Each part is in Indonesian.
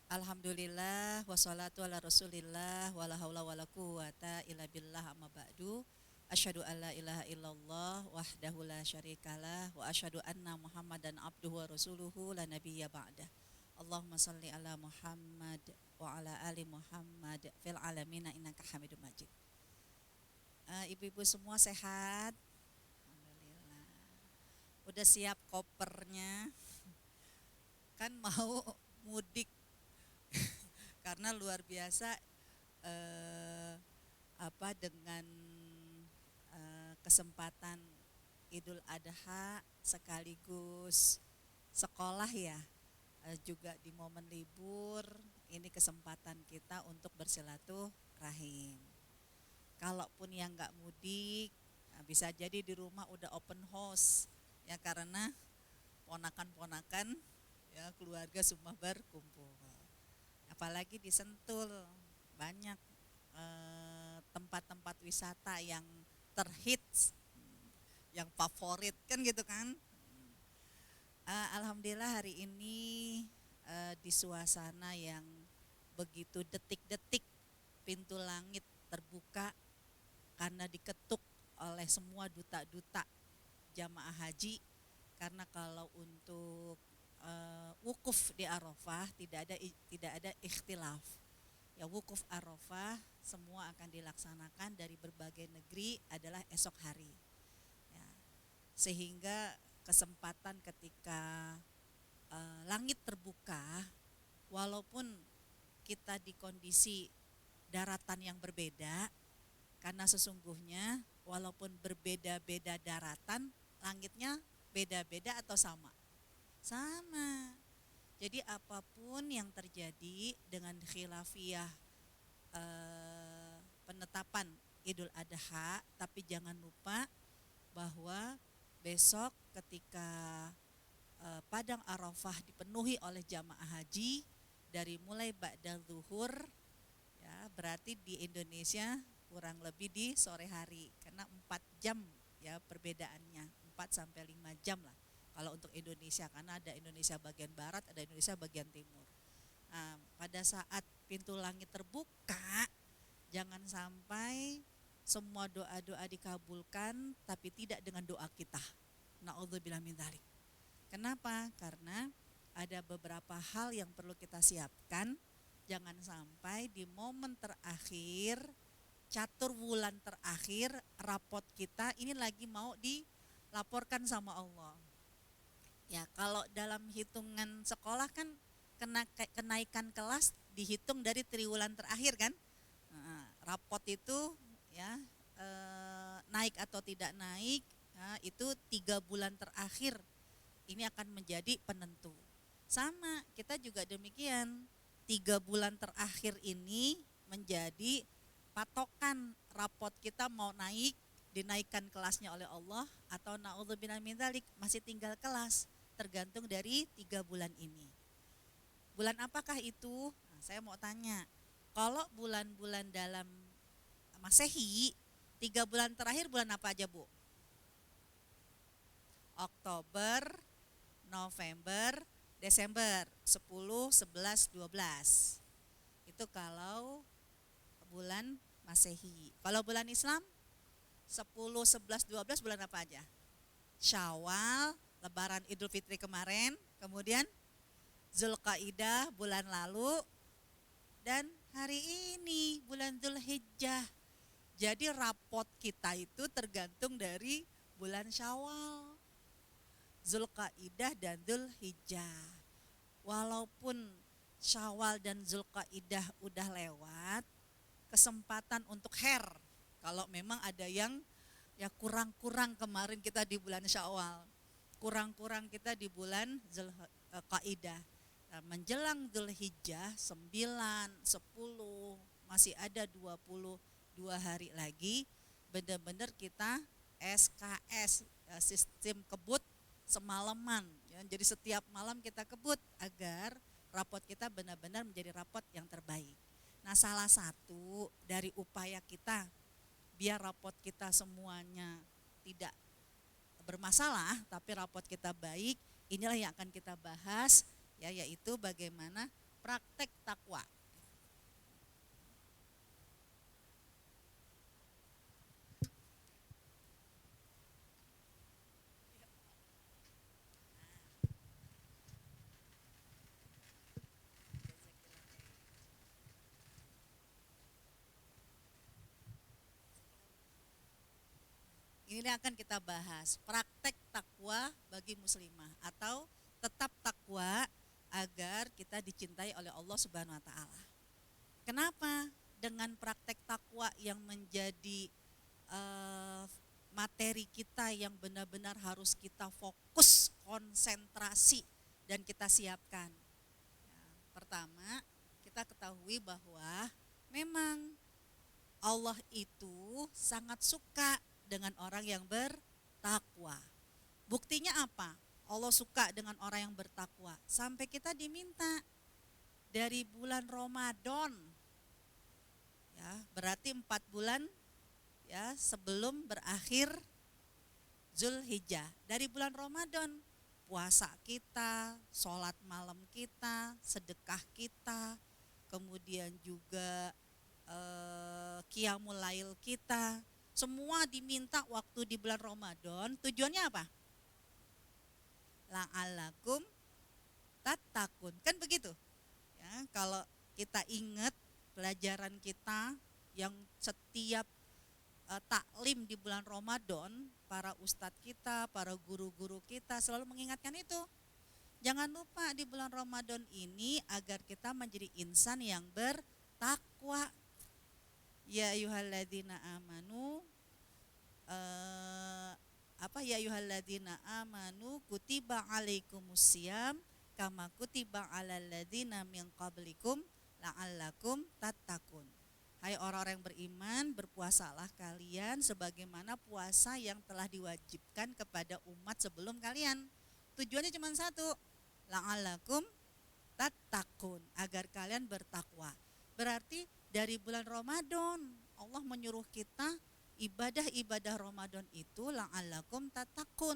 Alhamdulillah wassalatu ala rasulillah wala haula wala quwata illa billah amma ba'du. Asyhadu alla ilaha illallah wahdahu la syarikalah wa asyhadu anna Muhammadan abduhu wa rasuluhu la nabiyya ba'dah. Allahumma salli ala Muhammad wa ala ali Muhammad fil alamin innaka Hamidum Majid. Ibu-ibu semua sehat? Alhamdulillah. Udah siap kopernya? Kan mau mudik karena luar biasa eh, dengan kesempatan Idul Adha sekaligus sekolah ya, juga di momen libur ini kesempatan kita untuk bersilaturahim. Kalaupun yang nggak mudik, bisa jadi di rumah udah open house ya karena ponakan-ponakan ya keluarga semua berkumpul. Apalagi di Sentul banyak tempat-tempat wisata yang terhits, yang favorit kan gitu kan. Alhamdulillah hari ini di suasana yang begitu detik-detik pintu langit terbuka karena diketuk oleh semua duta-duta jamaah haji. Karena kalau untuk wukuf di Arafah tidak ada ikhtilaf. Ya wukuf Arafah semua akan dilaksanakan dari berbagai negeri adalah esok hari. Ya, sehingga kesempatan ketika langit terbuka, walaupun kita di kondisi daratan yang berbeda, karena sesungguhnya walaupun berbeda-beda daratan, langitnya beda-beda atau sama? Sama. Jadi apapun yang terjadi dengan khilafiyah penetapan Idul Adha, tapi jangan lupa bahwa besok ketika padang Arafah dipenuhi oleh jamaah haji dari mulai ba'da zuhur, ya berarti di Indonesia kurang lebih di sore hari karena 4 jam ya perbedaannya, 4 sampai 5 jam lah kalau untuk Indonesia, karena ada Indonesia bagian barat, ada Indonesia bagian timur. Nah, pada saat pintu langit terbuka, jangan sampai semua doa-doa dikabulkan tapi tidak dengan doa kita. Na'udzubillah min dzalik. Kenapa? Karena ada beberapa hal yang perlu kita siapkan. Jangan sampai di momen terakhir, catur bulan terakhir, rapot kita ini lagi mau dilaporkan sama Allah. Ya, kalau dalam hitungan sekolah kan kenaikan kelas dihitung dari triwulan terakhir kan. Nah, rapot itu ya naik atau tidak naik, nah, itu 3 bulan terakhir ini akan menjadi penentu. Sama kita juga demikian, 3 bulan terakhir ini menjadi patokan rapot kita mau naik, dinaikkan kelasnya oleh Allah atau naudzubillah min dzalik masih tinggal kelas, tergantung dari 3 bulan ini. Bulan apakah itu? Nah, saya mau tanya, kalau bulan-bulan dalam Masehi, 3 bulan terakhir bulan apa aja Bu? Oktober, November, Desember, 10, 11, 12. Itu kalau bulan Masehi. Kalau bulan Islam, 10, 11, 12 bulan apa aja? Syawal, Lebaran Idul Fitri kemarin, kemudian Zulqaidah bulan lalu, dan hari ini bulan Zulhijjah. Jadi rapot kita itu tergantung dari bulan Syawal, Zulqaidah dan Zulhijjah. Walaupun Syawal dan Zulqaidah udah lewat, kesempatan untuk kalau memang ada yang ya kurang-kurang kemarin kita di bulan Syawal, kurang-kurang kita di bulan Zulqaidah. Menjelang Zulhijjah 9, 10, masih ada 22 hari lagi, benar-benar kita SKS, sistem kebut semalaman ya. Jadi setiap malam kita kebut agar rapot kita benar-benar menjadi rapot yang terbaik. Nah, salah satu dari upaya kita biar rapot kita semuanya tidak bermasalah tapi rapot kita baik, inilah yang akan kita bahas ya, yaitu bagaimana praktek takwa. Ini akan kita bahas praktek takwa bagi muslimah atau tetap takwa agar kita dicintai oleh Allah Subhanahu wa taala. Kenapa? Dengan praktek takwa yang menjadi materi kita yang benar-benar harus kita fokus, konsentrasi dan kita siapkan. Ya, pertama, kita ketahui bahwa memang Allah itu sangat suka dengan orang yang bertakwa. Buktinya apa? Allah suka dengan orang yang bertakwa. Sampai kita diminta dari bulan Ramadan, ya, berarti 4 bulan ya sebelum berakhir Zulhijjah. Dari bulan Ramadan, puasa kita, sholat malam kita, sedekah kita, kemudian juga qiyamul lail kita, semua diminta waktu di bulan Ramadan. Tujuannya apa? La'allakum tattaqun. Kan begitu? Ya, kalau kita ingat pelajaran kita yang setiap taklim di bulan Ramadan, para ustadz kita, para guru-guru kita selalu mengingatkan itu. Jangan lupa di bulan Ramadan ini agar kita menjadi insan yang bertakwa. Ya ayyuhalladzina amanu ya ayyuhalladzina amanu kutiba alaikumusiyam kama kutiba alal ladzina min qablikum la'allakum tattaqun. Hai orang-orang yang beriman, berpuasalah kalian sebagaimana puasa yang telah diwajibkan kepada umat sebelum kalian. Tujuannya cuma satu, la'allakum tattaqun, agar kalian bertakwa. Berarti dari bulan Ramadan Allah menyuruh kita ibadah-ibadah Ramadan itu la'allakum tattaqun.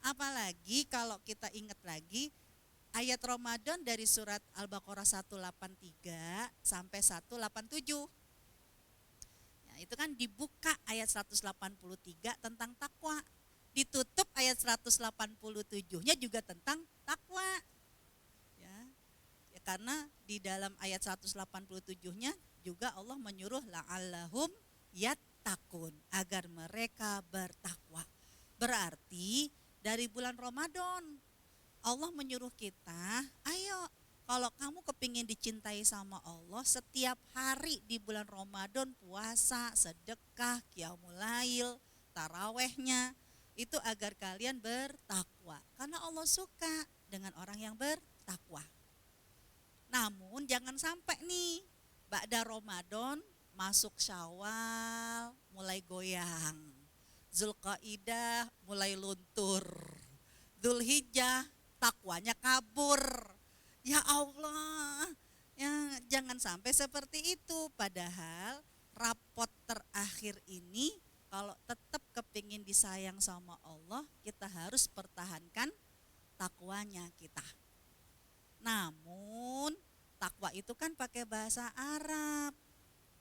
Apalagi kalau kita ingat lagi ayat Ramadan dari surat Al-Baqarah 183 sampai 187. Ya, itu kan dibuka ayat 183 tentang takwa. Ditutup ayat 187-nya juga tentang takwa. Ya, karena di dalam ayat 187-nya juga Allah menyuruh la'allahum yattaqun, agar mereka bertakwa. Berarti dari bulan Ramadan Allah menyuruh kita, ayo kalau kamu kepingin dicintai sama Allah, setiap hari di bulan Ramadan puasa, sedekah, qiyamul lail, tarawehnya, itu agar kalian bertakwa. Karena Allah suka dengan orang yang bertakwa. Namun jangan sampai nih, ba'da Ramadan masuk Syawal mulai goyang, Zulqaidah mulai luntur, Zulhijjah takwanya kabur. Ya Allah, ya jangan sampai seperti itu. Padahal rapot terakhir ini kalau tetap kepingin disayang sama Allah, kita harus pertahankan takwanya kita. Namun takwa itu kan pakai bahasa Arab,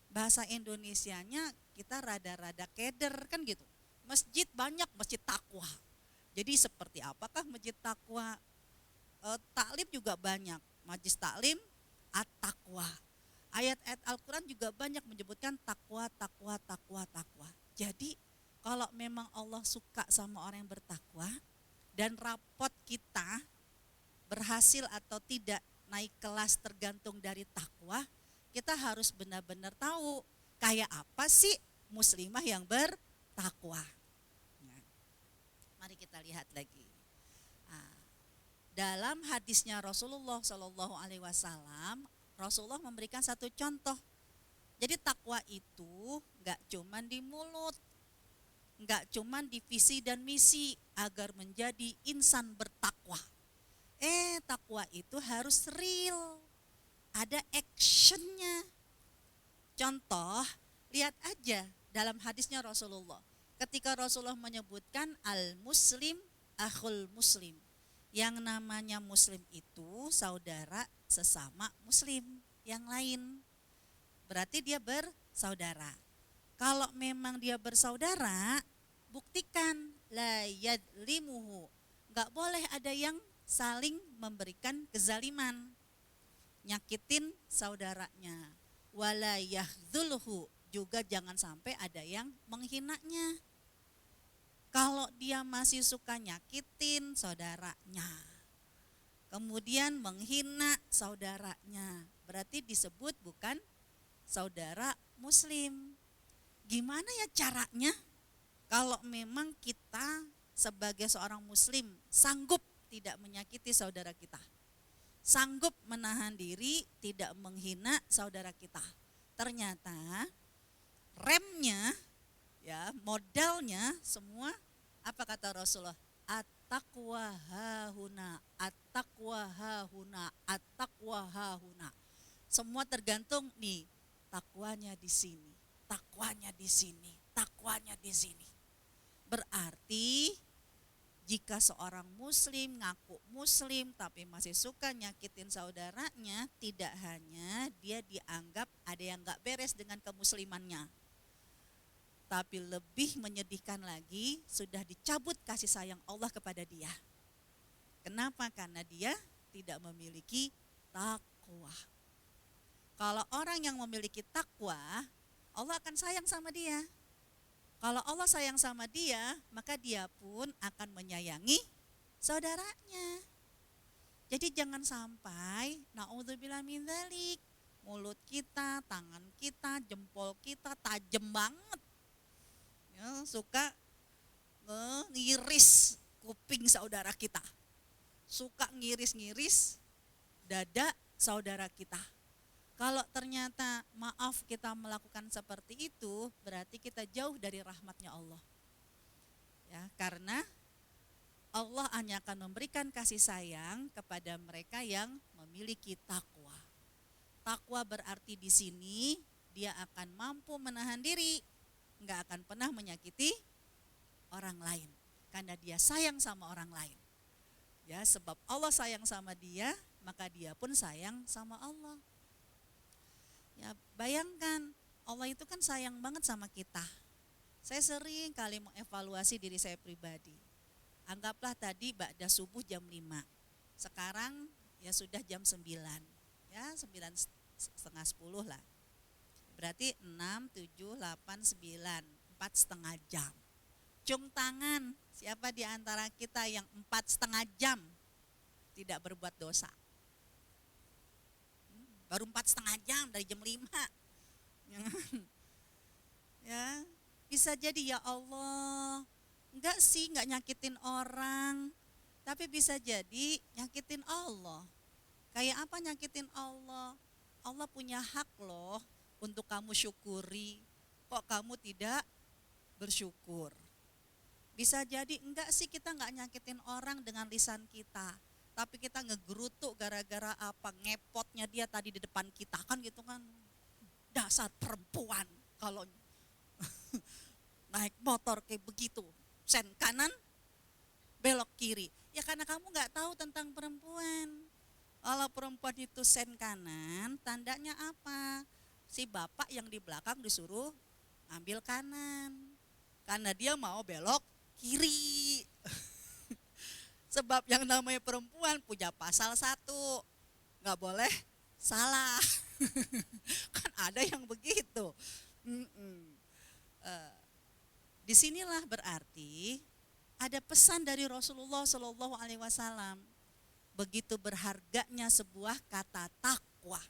bahasa Indonesianya kita rada-rada keder kan gitu. Masjid banyak, masjid takwa. Jadi seperti apakah masjid takwa? Taklim juga banyak, majlis taklim at-taqwa. Ayat-ayat Al-Quran juga banyak menyebutkan takwa, takwa, takwa, takwa. Jadi kalau memang Allah suka sama orang yang bertakwa dan rapot kita berhasil atau tidak naik kelas tergantung dari takwa, kita harus benar-benar tahu kayak apa sih muslimah yang bertakwa. Mari kita lihat lagi. Dalam hadisnya Rasulullah Shallallahu Alaihi Wasallam, Rasulullah memberikan satu contoh. Jadi takwa itu nggak cuman di mulut, nggak cuman di visi dan misi agar menjadi insan bertakwa. Takwa itu harus real, ada actionnya. Contoh, lihat aja dalam hadisnya Rasulullah. Ketika Rasulullah menyebutkan al-muslim akhul muslim, Yang namanya muslim itu saudara sesama muslim yang lain. Berarti dia bersaudara. Kalau memang dia bersaudara, buktikan la yadlimuhu. Enggak boleh ada yang saling memberikan kezaliman, nyakitin saudaranya. Wala yahdzulhu, juga jangan sampai ada yang menghinanya. Kalau dia masih suka nyakitin saudaranya, kemudian menghina saudaranya, berarti disebut bukan saudara muslim. Gimana ya caranya? Kalau memang kita sebagai seorang muslim sanggup tidak menyakiti saudara kita, sanggup menahan diri tidak menghina saudara kita, ternyata remnya, ya modalnya semua apa kata Rasulullah? At-taqwa hahuna, at-taqwa hahuna, at-taqwa hahuna. Semua tergantung nih, takwanya di sini, takwanya di sini, takwanya di sini. Berarti jika seorang muslim ngaku muslim tapi masih suka nyakitin saudaranya, tidak hanya dia dianggap ada yang gak beres dengan kemuslimannya, tapi lebih menyedihkan lagi, sudah dicabut kasih sayang Allah kepada dia. Kenapa? Karena dia tidak memiliki takwa. Kalau orang yang memiliki takwa, Allah akan sayang sama dia. Kalau Allah sayang sama dia, maka dia pun akan menyayangi saudaranya. Jadi jangan sampai naudzubillah min dzalik, mulut kita, tangan kita, jempol kita tajam banget, ya, suka ngiris kuping saudara kita, suka ngiris-ngiris dada saudara kita. Kalau ternyata maaf kita melakukan seperti itu, berarti kita jauh dari rahmatnya Allah. Ya, karena Allah hanya akan memberikan kasih sayang kepada mereka yang memiliki takwa. Takwa berarti di sini dia akan mampu menahan diri, enggak akan pernah menyakiti orang lain, karena dia sayang sama orang lain. Ya, sebab Allah sayang sama dia, maka dia pun sayang sama Allah. Ya, bayangkan Allah itu kan sayang banget sama kita. Saya sering kali mengevaluasi diri saya pribadi. Anggaplah tadi ba'da subuh jam 5. Sekarang ya sudah jam 9. Ya, 9:30 lah. Berarti 6, 7, 8, 9, 4,5 jam. Cung tangan, siapa di antara kita yang 4,5 jam tidak berbuat dosa? Baru 4,5 jam dari jam 5. Ya, bisa jadi ya Allah, enggak sih, enggak nyakitin orang, tapi bisa jadi nyakitin Allah. Kayak apa nyakitin Allah? Allah punya hak loh untuk kamu syukuri, kok kamu tidak bersyukur? Bisa jadi enggak sih kita enggak nyakitin orang dengan lisan kita, tapi kita ngegerutuk gara-gara apa, ngepotnya dia tadi di depan kita, kan gitu kan. Dasar perempuan kalau naik motor kayak begitu, sen kanan belok kiri. Ya karena kamu gak tahu tentang perempuan. Kalau perempuan itu sen kanan, tandanya apa? Si bapak yang di belakang disuruh ambil kanan, karena dia mau belok kiri. Sebab yang namanya perempuan punya pasal 1, gak boleh salah. Kan ada yang begitu. Disinilah berarti ada pesan dari Rasulullah SAW. Begitu berharganya sebuah kata takwa.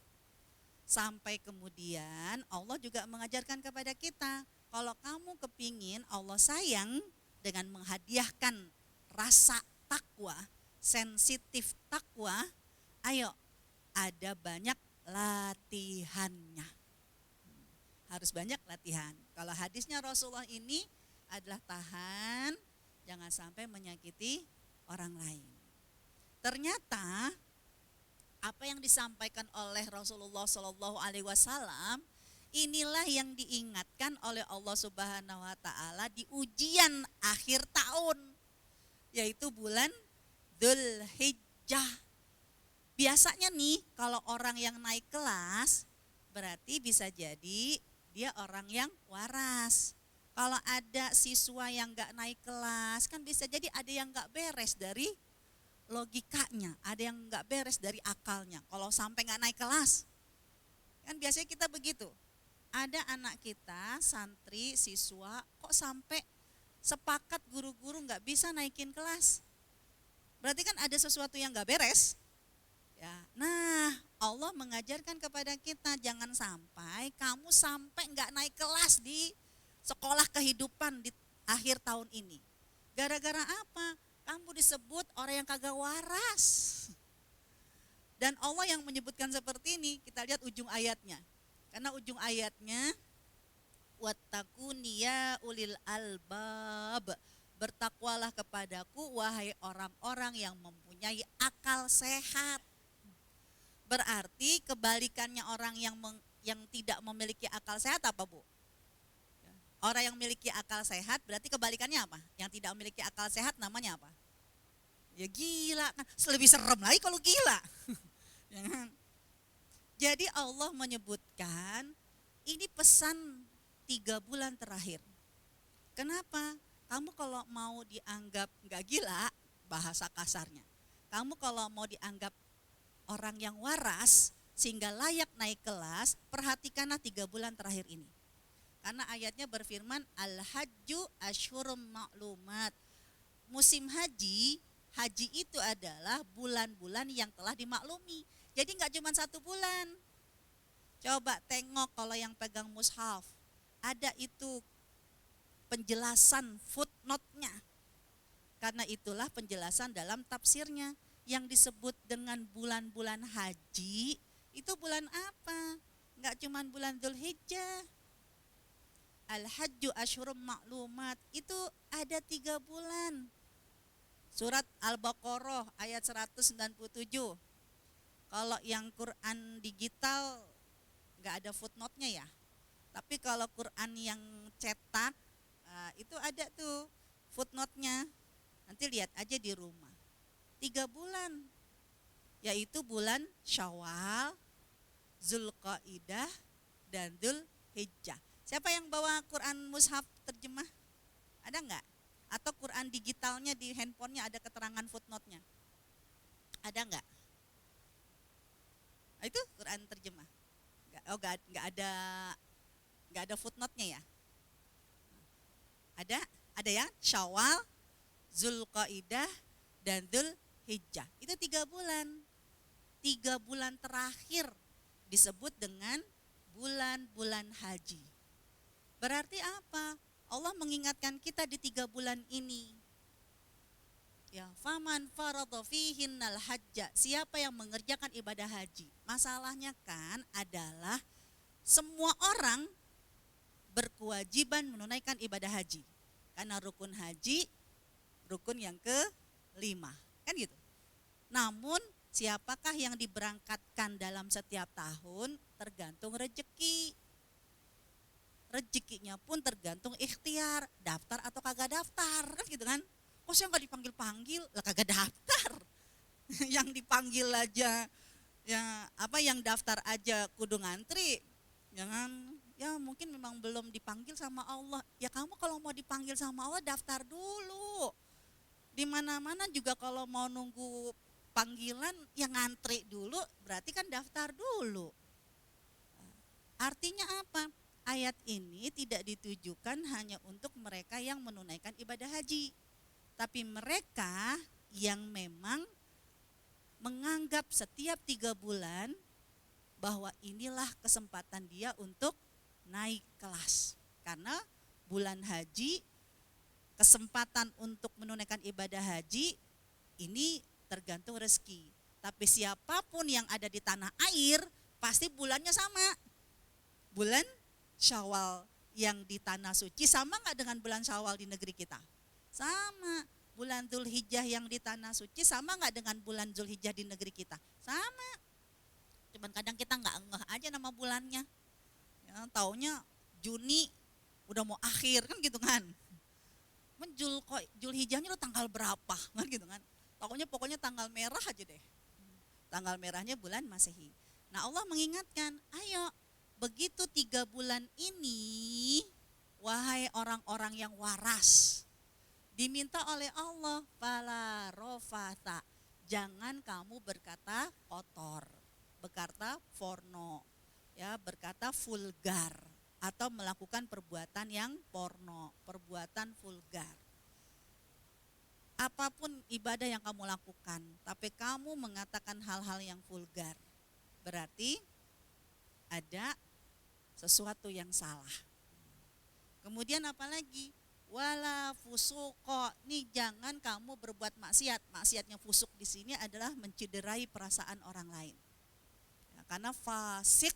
Sampai kemudian Allah juga mengajarkan kepada kita, kalau kamu kepingin Allah sayang dengan menghadiahkan rasa takwa, sensitif takwa, ayo ada banyak latihannya. Harus banyak latihan. Kalau hadisnya Rasulullah ini adalah tahan, jangan sampai menyakiti orang lain. Ternyata apa yang disampaikan oleh Rasulullah SAW, inilah yang diingatkan oleh Allah Subhanahu Wa Taala di ujian akhir tahun, yaitu bulan Dzulhijjah. Biasanya nih kalau orang yang naik kelas berarti bisa jadi dia orang yang waras. Kalau ada siswa yang nggak naik kelas kan bisa jadi ada yang nggak beres dari logikanya, ada yang nggak beres dari akalnya. Kalau sampai nggak naik kelas, kan biasanya kita begitu. Ada anak kita, santri, siswa, kok sampai sepakat guru-guru nggak bisa naikin kelas. Berarti kan ada sesuatu yang nggak beres. Ya, nah Allah mengajarkan kepada kita jangan sampai kamu sampai nggak naik kelas di sekolah kehidupan di akhir tahun ini. Gara-gara apa? Kamu disebut orang yang kagak waras. Dan Allah yang menyebutkan seperti ini, kita lihat ujung ayatnya. Karena ujung ayatnya wattaquni ya ulil albab. Bertakwalah kepadaku wahai orang-orang yang mempunyai akal sehat. Berarti kebalikannya orang yang tidak memiliki akal sehat apa, Bu? Orang yang memiliki akal sehat berarti kebalikannya apa? Yang tidak memiliki akal sehat namanya apa? Ya gila kan. Lebih serem lagi kalau gila. Ya kan? Jadi Allah menyebutkan ini pesan 3 bulan terakhir. Kenapa? Kamu kalau mau dianggap gak gila, bahasa kasarnya. Kamu kalau mau dianggap orang yang waras sehingga layak naik kelas, perhatikanlah 3 bulan terakhir ini. Karena ayatnya berfirman al-hajju asyhurum ma'lumat. Musim haji itu adalah bulan-bulan yang telah dimaklumi. Jadi enggak cuma 1 bulan. Coba tengok kalau yang pegang mushaf. Ada itu penjelasan footnote-nya. Karena itulah penjelasan dalam tafsirnya. Yang disebut dengan bulan-bulan haji, itu bulan apa? Enggak cuma bulan Dzulhijjah. Al-hajju asyhurum ma'lumat, itu ada 3 bulan. Surat Al-Baqarah ayat 197. Kalau yang Quran digital enggak ada footnote-nya ya. Tapi kalau Quran yang cetak itu ada tuh footnote-nya. Nanti lihat aja di rumah. 3 bulan, yaitu bulan Syawal, Zulqaidah, dan Dzulhijjah. Siapa yang bawa Quran mushaf terjemah? Ada enggak? Atau Quran digitalnya di handphonenya ada keterangan footnote-nya? Ada enggak? Itu Quran terjemah. Enggak ada footnote-nya ya? Ada ya? Syawal, Zulqaidah, dan Dzulhijjah. Itu 3 bulan. 3 bulan terakhir disebut dengan bulan-bulan haji. Berarti apa? Allah mengingatkan kita di 3 bulan ini. Ya, faman faradha fihinnal hajja. Siapa yang mengerjakan ibadah haji? Masalahnya kan adalah semua orang berkewajiban menunaikan ibadah haji. Karena rukun haji rukun yang ke-5, kan gitu. Namun siapakah yang diberangkatkan dalam setiap tahun tergantung rezeki. Rezekinya pun tergantung ikhtiar, daftar atau kagak daftar, kan gitu kan. Kok saya nggak dipanggil-panggil, lah kagak daftar. Yang dipanggil aja, yang daftar aja kudu ngantri. Jangan, ya mungkin memang belum dipanggil sama Allah. Ya kamu kalau mau dipanggil sama Allah daftar dulu. Di mana-mana juga kalau mau nunggu panggilan yang ngantri dulu, berarti kan daftar dulu. Artinya apa? Ayat ini tidak ditujukan hanya untuk mereka yang menunaikan ibadah haji, tapi mereka yang memang menganggap setiap 3 bulan bahwa inilah kesempatan dia untuk naik kelas. Karena bulan haji, kesempatan untuk menunaikan ibadah haji ini tergantung rezeki. Tapi siapapun yang ada di tanah air pasti bulannya sama. Bulan Syawal yang di tanah suci sama gak dengan bulan Syawal di negeri kita? Sama. Bulan Dzulhijjah yang di tanah suci sama gak dengan bulan Dzulhijjah di negeri kita? Sama. Cuman kadang kita gak ngeh aja nama bulannya. Ya, taunya Juni udah mau akhir kan gitu kan. Dzulhijjahnya lo tanggal berapa kan gitu kan. Pokoknya tanggal merah aja deh. Tanggal merahnya bulan Masehi. Nah Allah mengingatkan, ayo begitu 3 bulan ini, wahai orang-orang yang waras, diminta oleh Allah, fala rofata, jangan kamu berkata kotor, berkata porno, ya, berkata vulgar, atau melakukan perbuatan yang porno, perbuatan vulgar. Apapun ibadah yang kamu lakukan, tapi kamu mengatakan hal-hal yang vulgar, berarti ada sesuatu yang salah. Kemudian apalagi? Wala fusuko, nih jangan kamu berbuat maksiat. Maksiatnya fusuk di sini adalah mencederai perasaan orang lain. Ya, karena fasik,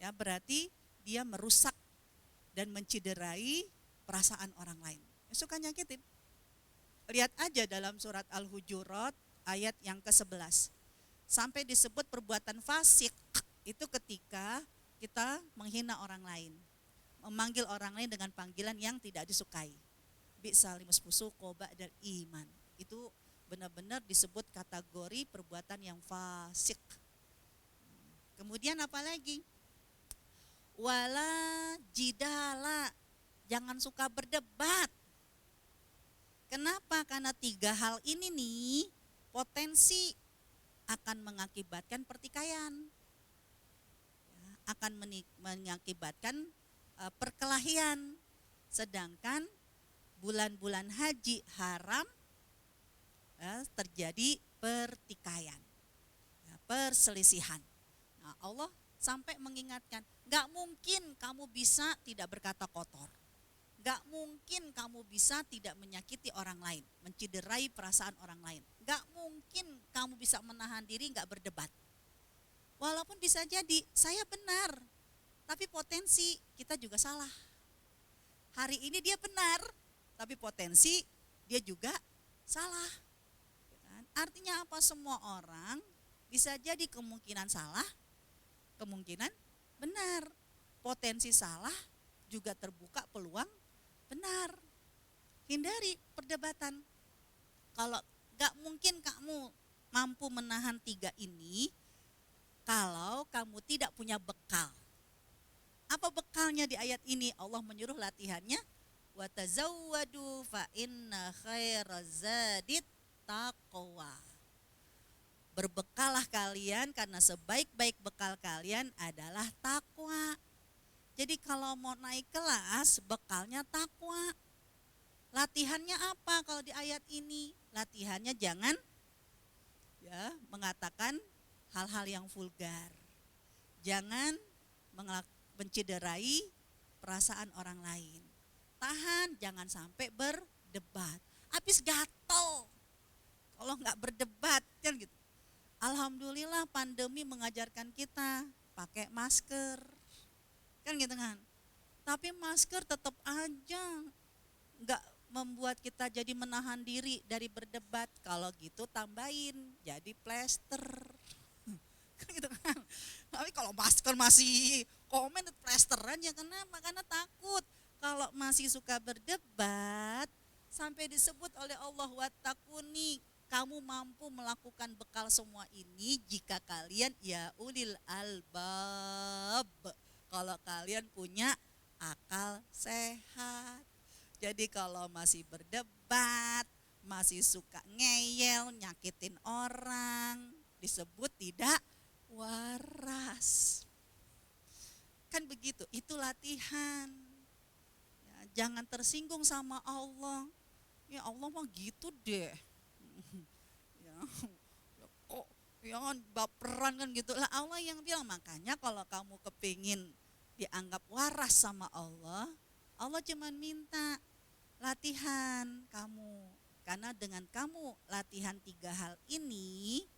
ya berarti dia merusak dan mencederai perasaan orang lain. Ya, suka nyakitin. Lihat aja dalam surat Al-Hujurat ayat yang ke-11. Sampai disebut perbuatan fasik itu ketika kita menghina orang lain, memanggil orang lain dengan panggilan yang tidak disukai. Bi'salimus fusuqo ba'dal iman. Itu benar-benar disebut kategori perbuatan yang fasik. Kemudian apa lagi? Wala jidala, jangan suka berdebat. Kenapa? Karena 3 hal ini nih potensi akan mengakibatkan pertikaian, ya, akan mengakibatkan perkelahian. Sedangkan bulan-bulan haji haram, ya, terjadi pertikaian, ya, perselisihan. Nah, Allah sampai mengingatkan, gak mungkin kamu bisa tidak berkata kotor. Gak mungkin kamu bisa tidak menyakiti orang lain, mencederai perasaan orang lain. Gak mungkin kamu bisa menahan diri gak berdebat. Walaupun bisa jadi saya benar, tapi potensi kita juga salah. Hari ini dia benar, tapi potensi dia juga salah. Artinya apa? Semua orang bisa jadi kemungkinan salah, kemungkinan benar. Potensi salah juga terbuka peluang benar. Hindari perdebatan. Kalau gak mungkin kamu mampu menahan 3 ini kalau kamu tidak punya bekal. Apa bekalnya di ayat ini? Allah menyuruh latihannya, wa tazawwadu fa inna khairaz zadit taqwa. Berbekalah kalian karena sebaik-baik bekal kalian adalah takwa. Jadi kalau mau naik kelas, bekalnya takwa. Latihannya apa kalau di ayat ini? Latihannya jangan, ya, mengatakan hal-hal yang vulgar. Jangan mencederai perasaan orang lain. Tahan, jangan sampai berdebat. Habis gatel kalau nggak berdebat, kan gitu. Alhamdulillah pandemi mengajarkan kita pakai masker, kan gitu kan. Tapi masker tetap aja nggak membuat kita jadi menahan diri dari berdebat. Kalau gitu tambahin jadi plester, kan gitu kan. Tapi kalau masker masih komen plesteran ya, kenapa? Karena takut kalau masih suka berdebat sampai disebut oleh Allah, wattaquni, kamu mampu melakukan bekal semua ini jika kalian ya ulil albab, kalau kalian punya akal sehat. Jadi kalau masih berdebat, masih suka ngeyel, nyakitin orang, disebut tidak waras. Kan begitu, itu latihan. Ya, jangan tersinggung sama Allah. Ya Allah mah gitu deh. Ya, kok jangan baperan kan gitu lah, Allah yang bilang. Makanya kalau kamu kepingin dianggap waras sama Allah, Allah cuma minta latihan kamu. Karena dengan kamu latihan 3 hal ini,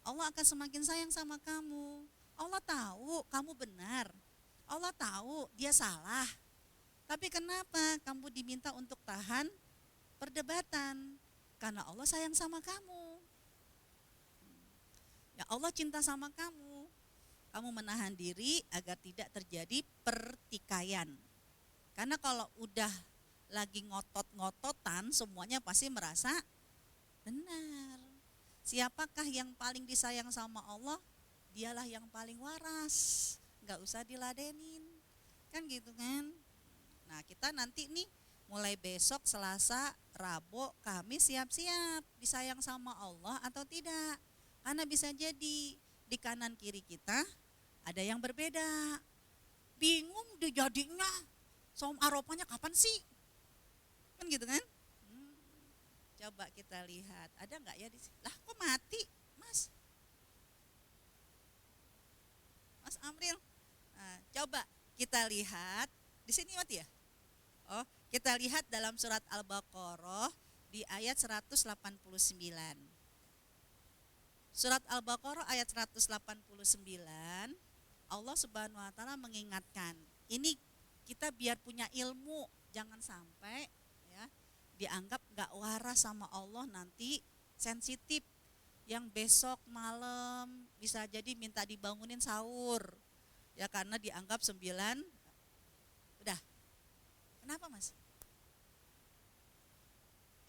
Allah akan semakin sayang sama kamu. Allah tahu kamu benar, Allah tahu dia salah. Tapi kenapa kamu diminta untuk tahan perdebatan? Karena Allah sayang sama kamu. Ya Allah cinta sama kamu. Kamu menahan diri agar tidak terjadi pertikaian. Karena kalau udah lagi ngotot-ngototan, semuanya pasti merasa benar. Siapakah yang paling disayang sama Allah? Dialah yang paling waras, nggak usah diladenin, kan gitu kan. Nah kita nanti nih mulai besok Selasa, Rabu, Kamis siap-siap disayang sama Allah atau tidak. Karena bisa jadi di kanan kiri kita ada yang berbeda. Bingung dijadinya saum Arafahnya kapan sih? Kan gitu kan? Hmm, Coba kita lihat, ada nggak ya di sini? Lah kok mati, Mas? Mas Amril. Nah, coba kita lihat di sini mati ya? Oh, kita lihat dalam surat Al-Baqarah di ayat 189. Surat Al-Baqarah ayat 189, Allah Subhanahu wa taala mengingatkan. Ini kita biar punya ilmu, jangan sampai ya dianggap gak waras sama Allah, nanti sensitif. Yang besok malam bisa jadi minta dibangunin sahur. Ya karena dianggap 9. Udah. Kenapa, Mas?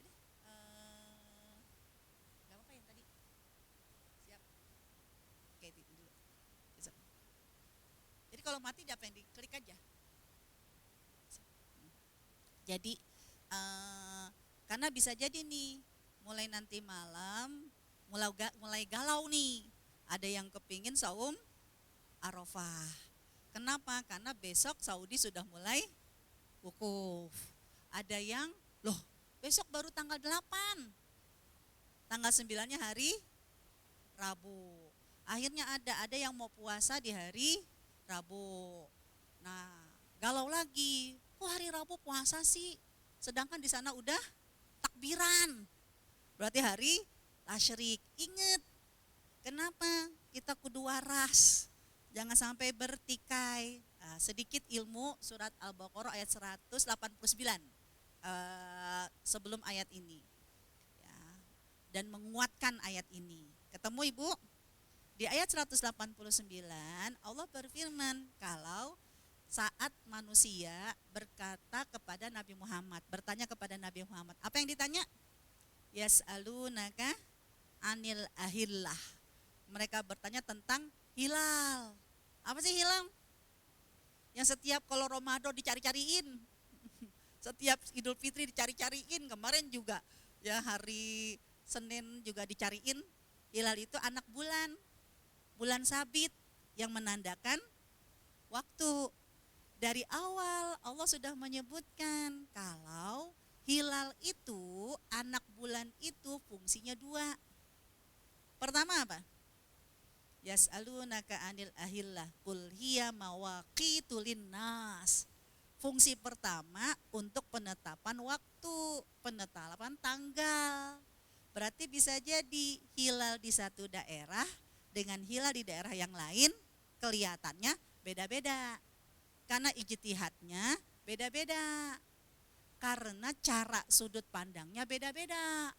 Udah. Gak apa-apa yang tadi. Siap. Oke, itu dulu. Jadi kalau mati apa yang diklik aja. Jadi karena bisa jadi nih mulai nanti malam mulai galau nih. Ada yang kepingin saum Arafah. Kenapa? Karena besok Saudi sudah mulai wukuf. Ada yang loh besok baru tanggal 8. Tanggal 9-nya hari Rabu. Akhirnya ada yang mau puasa di hari Rabu. Nah, galau lagi. Kok hari Rabu puasa sih? Sedangkan di sana udah takbiran. Berarti hari tasyrik. Ingat, kenapa kita kudu waras? Jangan sampai bertikai. Nah, sedikit ilmu surat Al-Baqarah ayat 189 sebelum ayat ini. Ya, dan menguatkan ayat ini. Ketemu Ibu? Di ayat 189 Allah berfirman kalau saat manusia berkata kepada Nabi Muhammad, bertanya kepada Nabi Muhammad, apa yang ditanya? Yas'alunaka anil ahillah. Mereka bertanya tentang hilal. Apa sih hilal? Yang setiap kalau Ramadan dicari-cariin, setiap Idul Fitri dicari-cariin, kemarin juga ya hari Senin juga dicariin. Hilal itu anak bulan sabit yang menandakan waktu. Dari awal Allah sudah menyebutkan kalau hilal itu, anak bulan itu fungsinya 2. Pertama apa? Yas'alunaka anil ahillah qul hiya mawaqitu linnas. Fungsi pertama untuk penetapan waktu, penetapan tanggal. Berarti bisa jadi hilal di satu daerah dengan hilal di daerah yang lain kelihatannya beda-beda. Karena ijtihadnya beda-beda. Karena cara sudut pandangnya beda-beda.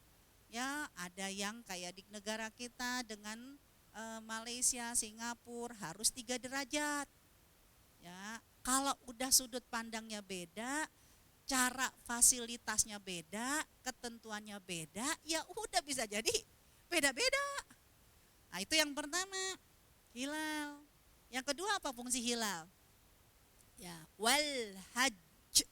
Ya, ada yang kayak di negara kita dengan Malaysia, Singapura harus 3 derajat. Ya, kalau udah sudut pandangnya beda, cara fasilitasnya beda, ketentuannya beda, ya udah bisa jadi beda-beda. Nah, itu yang pertama, hilal. Yang kedua apa fungsi hilal? Ya, wal hajj,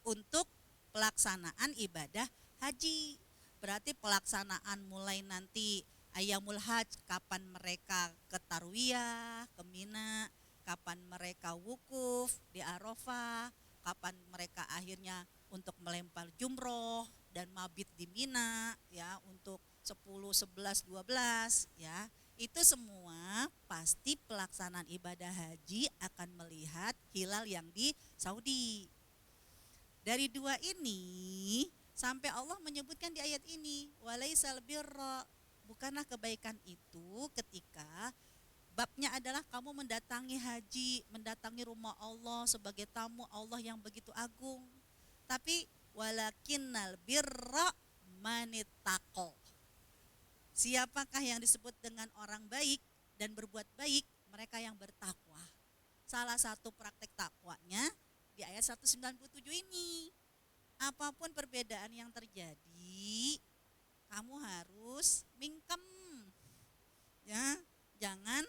untuk pelaksanaan ibadah haji. Berarti pelaksanaan mulai nanti Ayyamul Hajj, kapan mereka ke Tarwiyah, ke Mina, kapan mereka wukuf di Arafah, kapan mereka akhirnya untuk melempar jumroh dan mabit di Mina ya untuk 10, 11, 12 ya. Itu semua pasti pelaksanaan ibadah haji akan melihat hilal yang di Saudi. Dari 2 ini sampai Allah menyebutkan di ayat ini, walaisal birra, bukanlah kebaikan itu ketika babnya adalah kamu mendatangi haji, mendatangi rumah Allah sebagai tamu Allah yang begitu agung. Tapi walakinnal birra manittaqo. Siapakah yang disebut dengan orang baik dan berbuat baik? Mereka yang bertakwa. Salah satu praktek takwanya di ayat 197 ini. Apapun perbedaan yang terjadi, kamu harus mingkem. Ya, jangan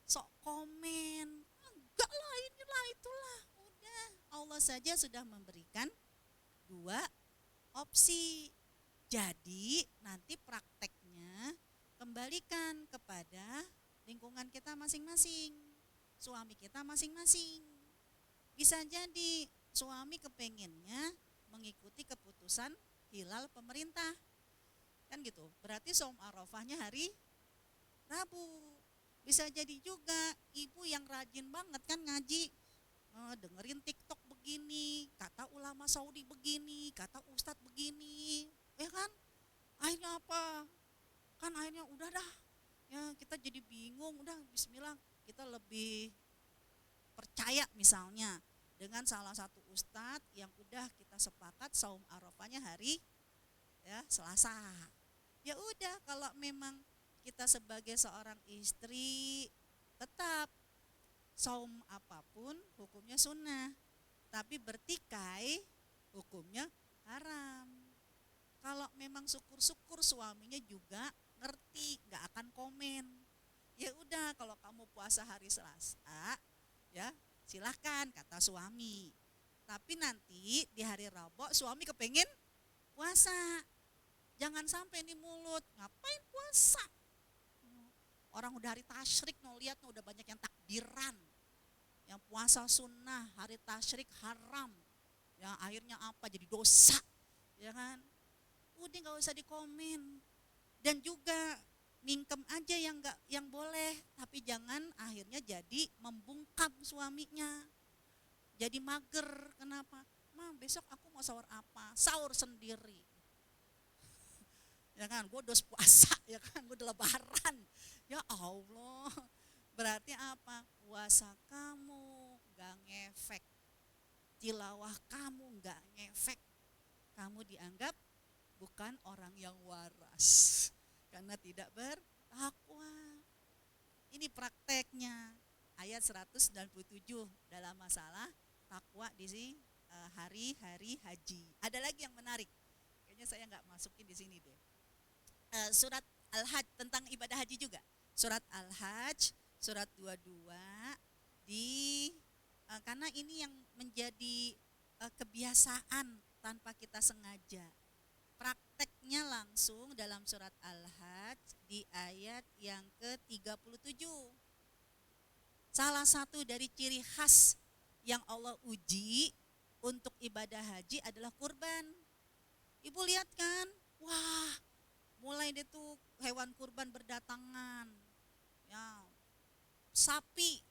sok komen. Enggak lah, inilah itulah. Udah, Allah saja sudah memberikan dua opsi. Jadi nanti prakteknya kembalikan kepada lingkungan kita masing-masing, suami kita masing-masing. Bisa jadi suami kepengennya mengikuti keputusan hilal pemerintah, kan gitu. Berarti saum arafahnya hari Rabu. Bisa jadi juga ibu yang rajin banget kan ngaji, dengerin TikTok begini, kata ulama Saudi begini, kata ustadz begini, ya kan? Akhirnya apa? Kan akhirnya udah dah, ya kita jadi bingung, udah bismillah, kita lebih percaya misalnya dengan salah satu ustadz yang udah kita sepakat saum arafahnya hari ya Selasa. Ya udah, kalau memang kita sebagai seorang istri tetap saum apapun hukumnya sunnah, tapi bertikai hukumnya haram. Kalau memang syukur-syukur suaminya juga ngerti, nggak akan komen. Ya udah, kalau kamu puasa hari Selasa, ya silahkan kata suami. Tapi nanti di hari Rabu suami kepengen puasa. Jangan sampai di mulut, ngapain puasa? Orang udah hari tasyrik, no lihat no, udah banyak yang takbiran. Yang puasa sunnah, hari tasyrik haram. Ya akhirnya apa? Jadi dosa. Ya kan? Udah nggak usah dikomen. Dan juga mingkem aja yang nggak, yang boleh, tapi jangan akhirnya jadi membungkam suaminya. Jadi mager. Kenapa? Ma, besok aku mau sahur apa? Sahur sendiri. Ya kan, gue udah puasa, ya kan, gue udah lebaran. Ya Allah, berarti apa? Puasa kamu gak ngefek, tilawah kamu gak ngefek, kamu dianggap bukan orang yang waras karena tidak bertakwa. Ini prakteknya ayat 197 dalam masalah takwa di hari-hari haji. Ada lagi yang menarik, kayaknya saya nggak masukin di sini deh. Surat Al-Hajj tentang ibadah haji juga. Surat Al-Hajj, surat 22 di karena ini yang menjadi kebiasaan tanpa kita sengaja. Prakteknya langsung dalam surat Al-Hajj di ayat yang ke-37. Salah satu dari ciri khas yang Allah uji untuk ibadah haji adalah kurban. Ibu lihat kan? Wah, mulai deh tuh hewan kurban berdatangan, ya sapi,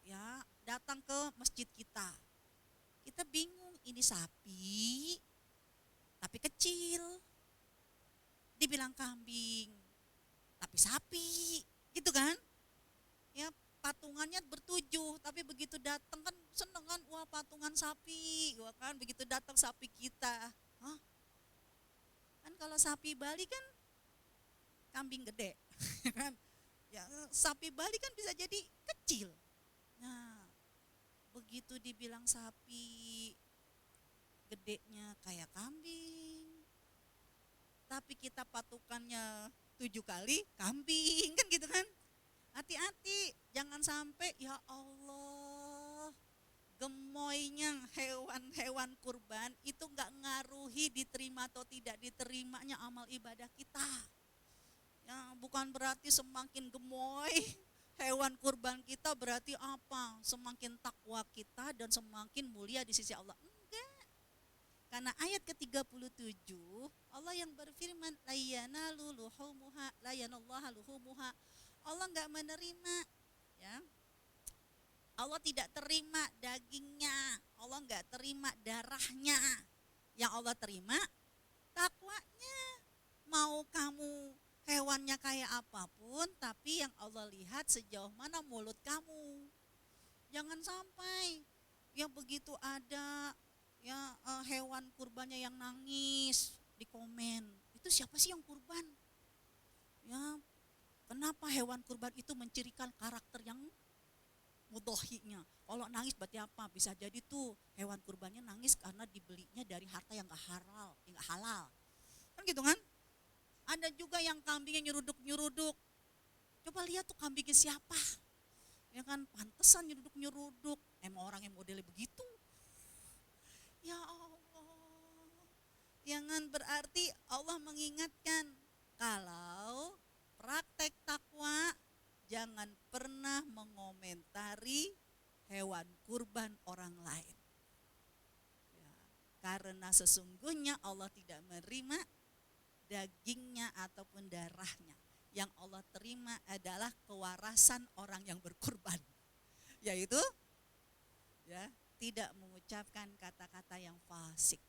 ya datang ke masjid kita. Kita bingung, ini sapi tapi kecil, dibilang kambing tapi sapi, gitu kan? Ya patungannya bertujuh, tapi begitu datang kan seneng kan, wah patungan sapi, wah kan begitu datang sapi kita, hah? Kan kalau sapi Bali kan kambing gede, kan? Ya, sapi Bali kan bisa jadi kecil. Nah, begitu dibilang sapi, gedenya kayak kambing. Tapi kita patukannya 7 kali kambing, kan gitu kan? Hati-hati, jangan sampai ya Allah, gemoynya hewan-hewan kurban itu nggak ngaruhi diterima atau tidak diterimanya amal ibadah kita. Ya, bukan berarti semakin gemoy hewan kurban kita berarti apa? Semakin takwa kita dan semakin mulia di sisi Allah. Enggak. Karena ayat ke-37 Allah yang berfirman la yanallaha luhumuha. Allah enggak menerima, ya. Allah tidak terima dagingnya, Allah enggak terima darahnya. Yang Allah terima takwanya. Mau kamu hewannya kayak apapun, tapi yang Allah lihat sejauh mana mulut kamu. Jangan sampai yang begitu ada ya hewan kurbannya yang nangis di komen, itu siapa sih yang kurban? Ya, kenapa hewan kurban itu mencirikan karakter yang mudhohinya? Kalau nangis berarti apa? Bisa jadi tuh hewan kurbannya nangis karena dibelinya dari harta yang nggak halal, kan gitu kan? Ada juga yang kambingnya nyeruduk-nyeruduk, Coba lihat tuh kambingnya siapa. Ya kan, pantesan nyeruduk-nyeruduk. Emang orang yang modelnya begitu. Ya Allah. Jangan berarti Allah mengingatkan kalau praktek takwa jangan pernah mengomentari hewan kurban orang lain. Ya, karena sesungguhnya Allah tidak menerima dagingnya ataupun darahnya. Yang Allah terima adalah kewarasan orang yang berkurban, yaitu ya tidak mengucapkan kata-kata yang fasik.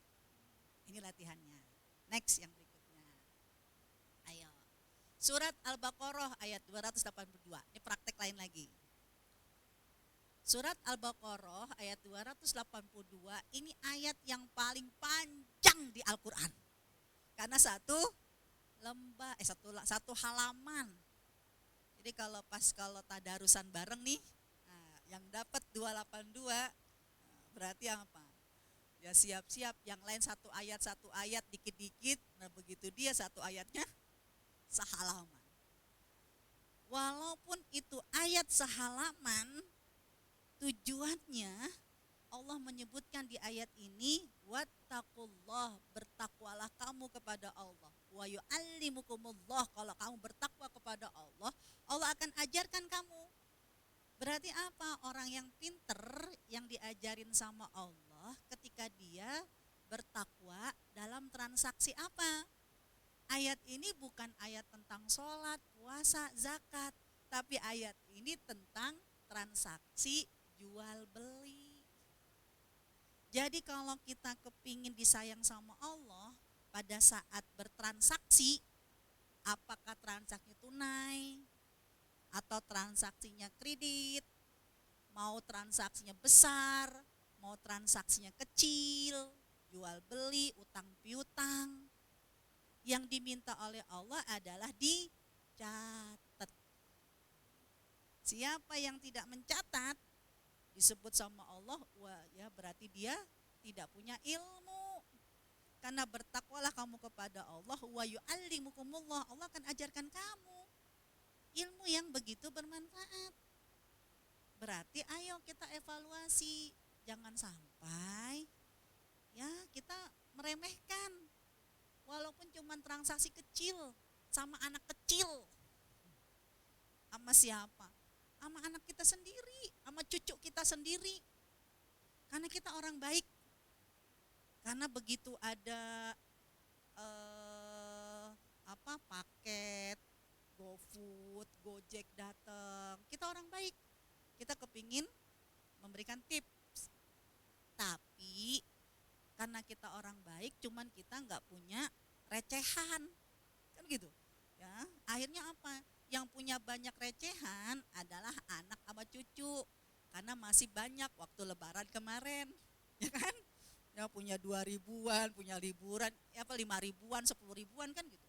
Ini latihannya. Next yang berikutnya. Ayo. Surat Al-Baqarah ayat 282. Ini praktek lain lagi. Surat Al-Baqarah ayat 282 ini ayat yang paling panjang di Al-Qur'an. Karena satu halaman. Jadi kalau tadarusan bareng nih, nah, yang dapat 282 berarti apa? Ya siap-siap, yang lain satu ayat dikit-dikit. Nah begitu dia satu ayatnya sehalaman. Walaupun itu ayat sehalaman, tujuannya Allah menyebutkan di ayat ini, wattaqullah, bertakwalah kamu kepada Allah. Wa yu'allimukumullah, kalau kamu bertakwa kepada Allah, Allah akan ajarkan kamu. Berarti apa? Orang yang pinter, yang diajarin sama Allah ketika dia bertakwa dalam transaksi apa? Ayat ini bukan ayat tentang sholat, puasa, zakat, tapi ayat ini tentang transaksi jual beli. Jadi kalau kita kepingin disayang sama Allah pada saat bertransaksi, apakah transaksinya tunai atau transaksinya kredit, mau transaksinya besar, mau transaksinya kecil, jual beli, utang piutang, yang diminta oleh Allah adalah dicatat. Siapa yang tidak mencatat disebut sama Allah, wah ya berarti dia tidak punya ilmu. Karena bertakwalah kamu kepada Allah, wa yu'allimukumullah, Allah akan ajarkan kamu ilmu yang begitu bermanfaat. Berarti ayo kita evaluasi, jangan sampai ya kita meremehkan walaupun cuma transaksi kecil sama anak kecil. Sama siapa? Sama anak kita sendiri, sama cucu kita sendiri. Karena kita orang baik. Karena begitu ada paket GoFood, Gojek datang, kita orang baik. Kita kepingin memberikan tips. Tapi karena kita orang baik, cuman kita nggak punya recehan, kan gitu. Ya, akhirnya apa? Yang punya banyak recehan adalah anak sama cucu, karena masih banyak waktu lebaran kemarin, ya kan? Ya punya 2 ribuan, punya liburan, ya apa 5 ribuan, 10 ribuan kan gitu.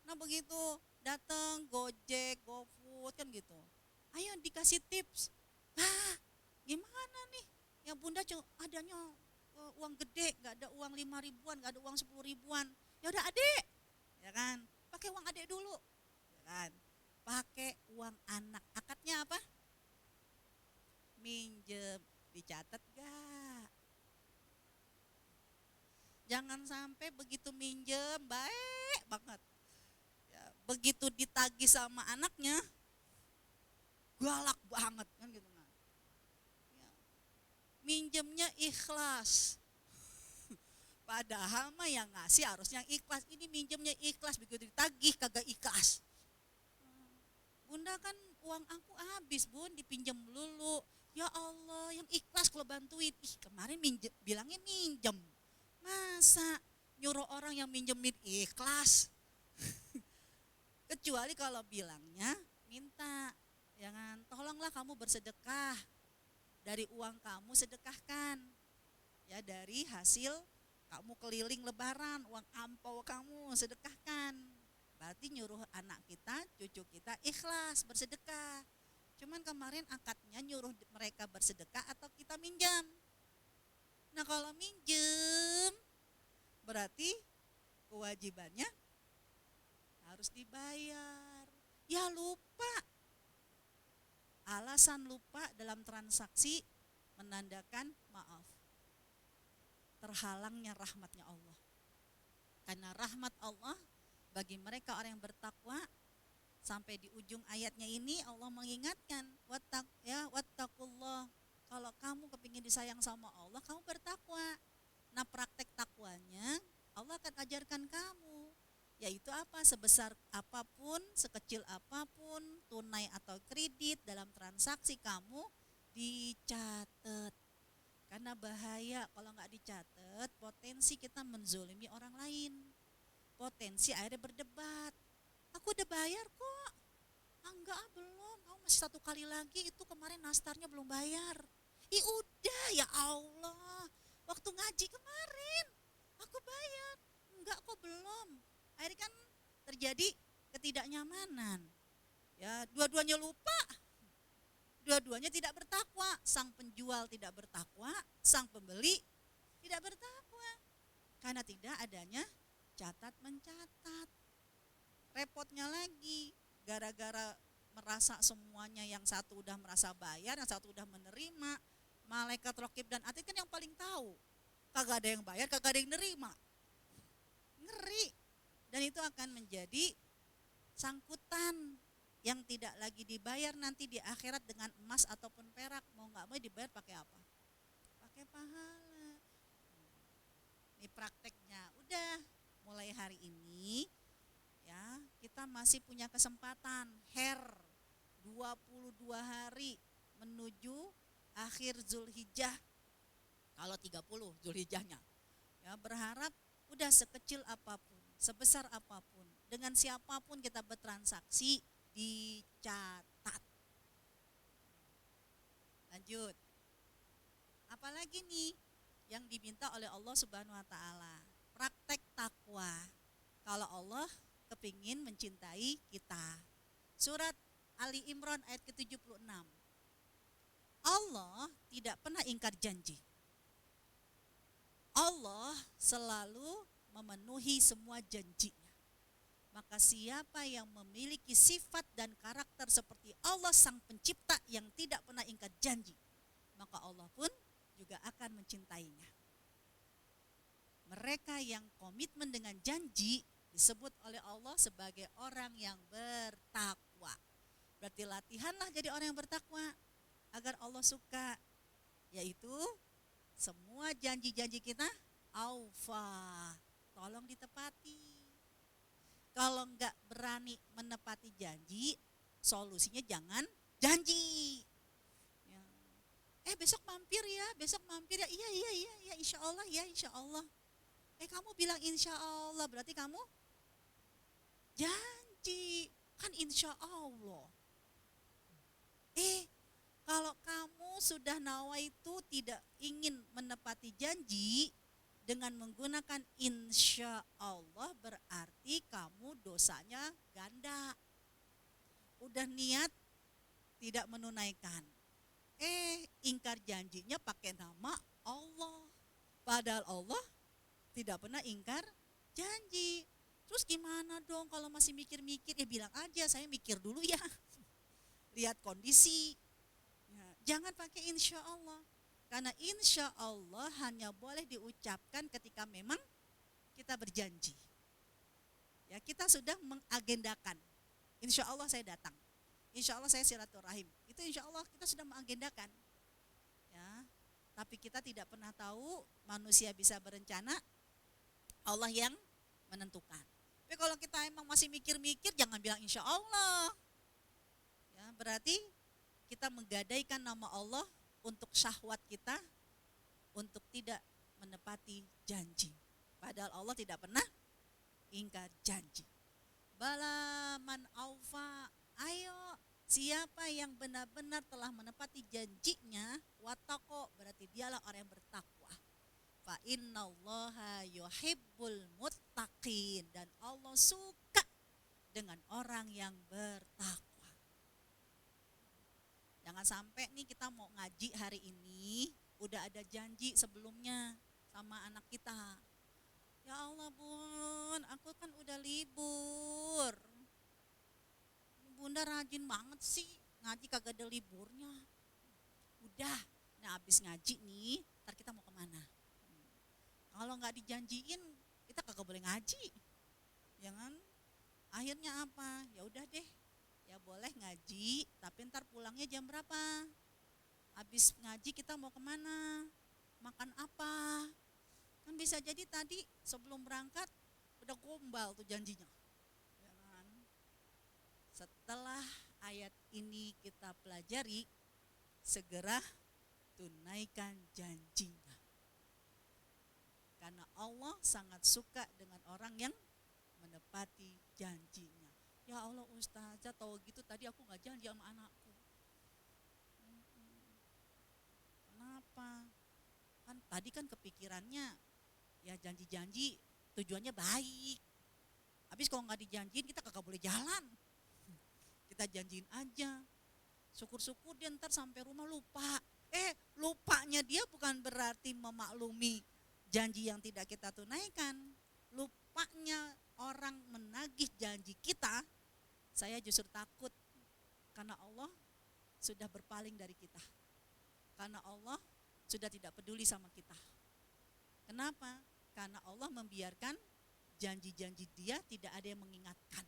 Nah begitu datang Gojek, GoFood kan gitu. Ayo dikasih tips. Gimana nih? Ya bunda adanya uang gede, nggak ada uang 5 ribuan, nggak ada uang 10 ribuan. Ya udah adek, ya kan? Pakai uang adek dulu, ya kan? Pakai uang anak. Akadnya apa? Minjem. Dicatat gak? Jangan sampai begitu minjem baik banget ya, begitu ditagih sama anaknya galak banget kan gitu kan ya. Minjemnya ikhlas padahal mah yang ngasih harusnya ikhlas, ini minjemnya ikhlas, begitu ditagih kagak ikhlas. Bunda kan uang aku habis bun, dipinjam dulu. Ya Allah, yang ikhlas kalau bantuin. Kemarin bilangnya minjem, masa nyuruh orang yang minjemin ikhlas? Kecuali kalau bilangnya minta, jangan tolonglah kamu bersedekah, dari uang kamu sedekahkan, ya dari hasil kamu keliling lebaran, uang ampau kamu sedekahkan. Berarti nyuruh anak kita, cucu kita ikhlas bersedekah. Cuman kemarin akadnya nyuruh mereka bersedekah atau kita minjam. Nah kalau minjem berarti kewajibannya harus dibayar. Ya lupa, Alasan lupa dalam transaksi menandakan maaf, terhalangnya rahmatnya Allah. Karena rahmat Allah bagi mereka orang yang bertakwa, sampai di ujung ayatnya ini Allah mengingatkan, wattaqullah. Kalau kamu kepingin disayang sama Allah, kamu bertakwa. Nah, praktek takwanya Allah akan ajarkan kamu, yaitu apa? Sebesar apapun, sekecil apapun, tunai atau kredit, dalam transaksi kamu dicatat. Karena bahaya kalau nggak dicatat, potensi kita menzolimi orang lain. Potensi akhirnya berdebat. Aku udah bayar kok. Enggak, belum. Kamu masih 1 kali lagi, itu kemarin nastarnya belum bayar. Udah ya Allah. Waktu ngaji kemarin aku bayar. Enggak kok, belum. Akhirnya kan terjadi ketidaknyamanan. Ya, dua-duanya lupa. Dua-duanya tidak bertakwa. Sang penjual tidak bertakwa, sang pembeli tidak bertakwa. Karena tidak adanya catat mencatat. Repotnya lagi, gara-gara merasa semuanya, yang satu udah merasa bayar, yang satu udah menerima. Malaikat raqib dan atid kan yang paling tahu. Kagak ada yang bayar, kagak ada yang nerima. Ngeri. Dan itu akan menjadi sangkutan yang tidak lagi dibayar nanti di akhirat dengan emas ataupun perak. Mau gak mau dibayar pakai apa? Pakai pahala. Ini prakteknya. Udah mulai hari ini ya, kita masih punya kesempatan 22 hari menuju akhir Zulhijjah. Kalau 30 Zulhijjahnya, ya berharap udah sekecil apapun, sebesar apapun, dengan siapapun kita bertransaksi dicatat. Lanjut. Apalagi nih yang diminta oleh Allah Subhanahu wa taala? Praktek takwa. Kalau Allah kepingin mencintai kita. Surat Ali Imran ayat ke-76. Allah tidak pernah ingkar janji. Allah selalu memenuhi semua janjinya. Maka siapa yang memiliki sifat dan karakter seperti Allah sang pencipta yang tidak pernah ingkar janji, maka Allah pun juga akan mencintainya. Mereka yang komitmen dengan janji disebut oleh Allah sebagai orang yang bertakwa. Berarti latihanlah jadi orang yang bertakwa agar Allah suka, yaitu semua janji-janji kita aufa, tolong ditepati. Kalau enggak berani menepati janji, solusinya jangan janji. Ya. Besok mampir ya, iya insya Allah ya, insya Allah. Kamu bilang insya Allah, berarti kamu janji, kan insya Allah. Kalau kamu sudah nawaitu tidak ingin menepati janji dengan menggunakan insya Allah, berarti kamu dosanya ganda. Udah niat tidak menunaikan, ingkar janjinya pakai nama Allah, padahal Allah tidak pernah ingkar janji. Terus gimana dong kalau masih mikir-mikir? Ya bilang aja, saya mikir dulu ya. Lihat kondisi. Ya, jangan pakai insya Allah. Karena insya Allah hanya boleh diucapkan ketika memang kita berjanji. Ya, kita sudah mengagendakan. Insya Allah saya datang. Insya Allah saya silaturahim. Itu insya Allah kita sudah mengagendakan. Ya, tapi kita tidak pernah tahu, manusia bisa berencana, Allah yang menentukan. Tapi kalau kita emang masih mikir-mikir, jangan bilang insya Allah. Ya, berarti kita menggadaikan nama Allah untuk syahwat kita, untuk tidak menepati janji. Padahal Allah tidak pernah ingkar janji. Bala man aufa, ayo siapa yang benar-benar telah menepati janjinya, wattaqo, berarti dialah orang yang bertakwa. Fa innallaha yuhibbul muttaqin, dan Allah suka dengan orang yang bertakwa. Jangan sampai nih kita mau ngaji hari ini udah ada janji sebelumnya sama anak kita. Ya Allah bun, aku kan udah libur. Bunda rajin banget sih ngaji kagak ada liburnya. Udah, nah abis ngaji nih, ntar kita mau kemana? Kalau nggak dijanjiin, kita kagak boleh ngaji, ya kan? Akhirnya apa? Ya udah deh, ya boleh ngaji, tapi ntar pulangnya jam berapa? Abis ngaji kita mau kemana? Makan apa? Kan bisa jadi tadi sebelum berangkat udah gombal tuh janjinya, ya kan? Setelah ayat ini kita pelajari, segera tunaikan janjinya. Karena Allah sangat suka dengan orang yang menepati janjinya. Ya Allah ustazah, tahu gitu tadi aku gak janji sama anakku. Kenapa? Kan tadi kan kepikirannya ya janji-janji tujuannya baik. Habis kalau gak dijanjiin kita kagak boleh jalan. Kita janjiin aja. Syukur-syukur dia ntar sampai rumah lupa. Lupanya dia bukan berarti memaklumi janji yang tidak kita tunaikan. Lupanya orang menagih janji kita, saya justru takut karena Allah sudah berpaling dari kita. Karena Allah sudah tidak peduli sama kita. Kenapa? Karena Allah membiarkan janji-janji dia tidak ada yang mengingatkan.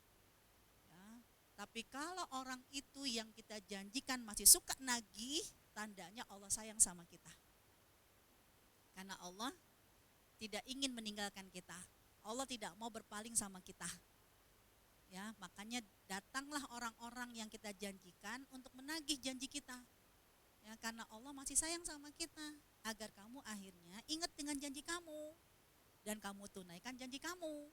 Ya, tapi kalau orang itu yang kita janjikan masih suka nagih, tandanya Allah sayang sama kita. Karena Allah tidak ingin meninggalkan kita. Allah tidak mau berpaling sama kita. Ya, makanya datanglah orang-orang yang kita janjikan untuk menagih janji kita. Ya, karena Allah masih sayang sama kita, agar kamu akhirnya ingat dengan janji kamu dan kamu tunaikan janji kamu.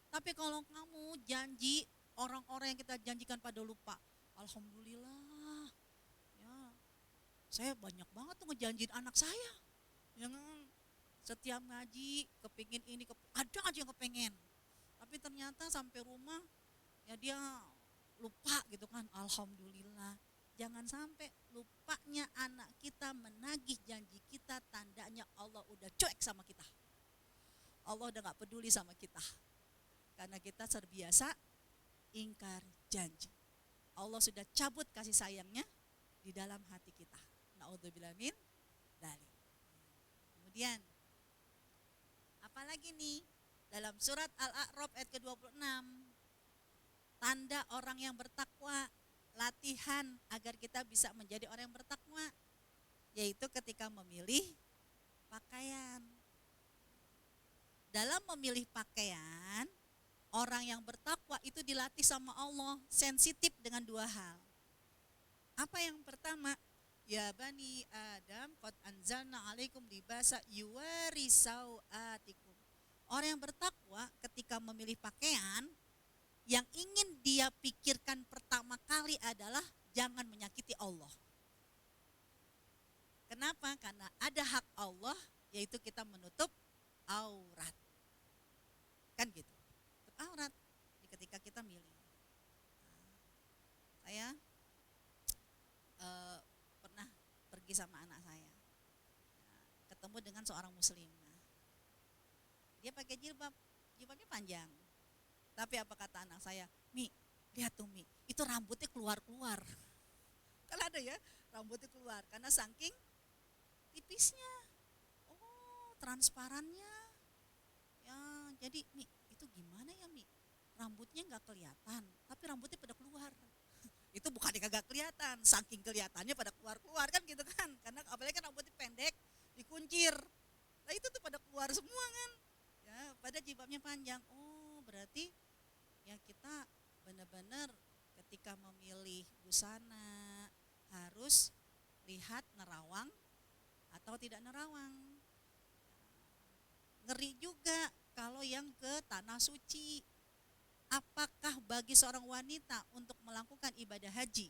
Tapi kalau kamu janji, orang-orang yang kita janjikan pada lupa, alhamdulillah, ya saya banyak banget tuh ngejanjiin anak saya, yang setiap ngaji kepingin ini, ada aja yang kepengen, tapi ternyata sampai rumah ya dia lupa gitu kan. Alhamdulillah, jangan sampai lupanya anak kita menagih janji kita, tandanya Allah udah cuek sama kita. Allah udah gak peduli sama kita, karena kita terbiasa ingkar janji. Allah sudah cabut kasih sayangnya di dalam hati kita. Na'udzubillah min dzalik. Kemudian apalagi nih dalam surat Al-A'raf ayat ke-26, tanda orang yang bertakwa, latihan agar kita bisa menjadi orang yang bertakwa, yaitu ketika memilih pakaian. Dalam memilih pakaian, orang yang bertakwa itu dilatih sama Allah, sensitif dengan dua hal. Apa yang pertama? Ya bani Adam, qad anzalna alaikum libasa yuwari sau'atikum. Orang yang bertakwa ketika memilih pakaian, yang ingin dia pikirkan pertama kali adalah jangan menyakiti Allah. Kenapa? Karena ada hak Allah, yaitu kita menutup aurat. Kan gitu. Tutup aurat ketika kita milih. Saya pernah pergi sama anak saya, ketemu dengan seorang muslimah. Dia pakai jilbab, jilbabnya panjang. Tapi apa kata anak saya? Mi, lihat tuh Mi, itu rambutnya keluar-keluar. Kan ada ya, rambutnya keluar karena saking tipisnya. Oh, transparannya. Ya, jadi Mi, itu gimana ya Mi? Rambutnya nggak kelihatan, tapi rambutnya pada keluar. Itu bukan kagak kelihatan, saking kelihatannya pada keluar-keluar kan gitu kan. Karena apalagi kan rambutnya pendek, dikuncir. Nah itu tuh pada keluar semua kan. Ya, pada jilbabnya panjang. Oh, berarti ya kita benar-benar ketika memilih busana harus lihat nerawang atau tidak nerawang. Ngeri juga kalau yang ke tanah suci. Apakah bagi seorang wanita untuk melakukan ibadah haji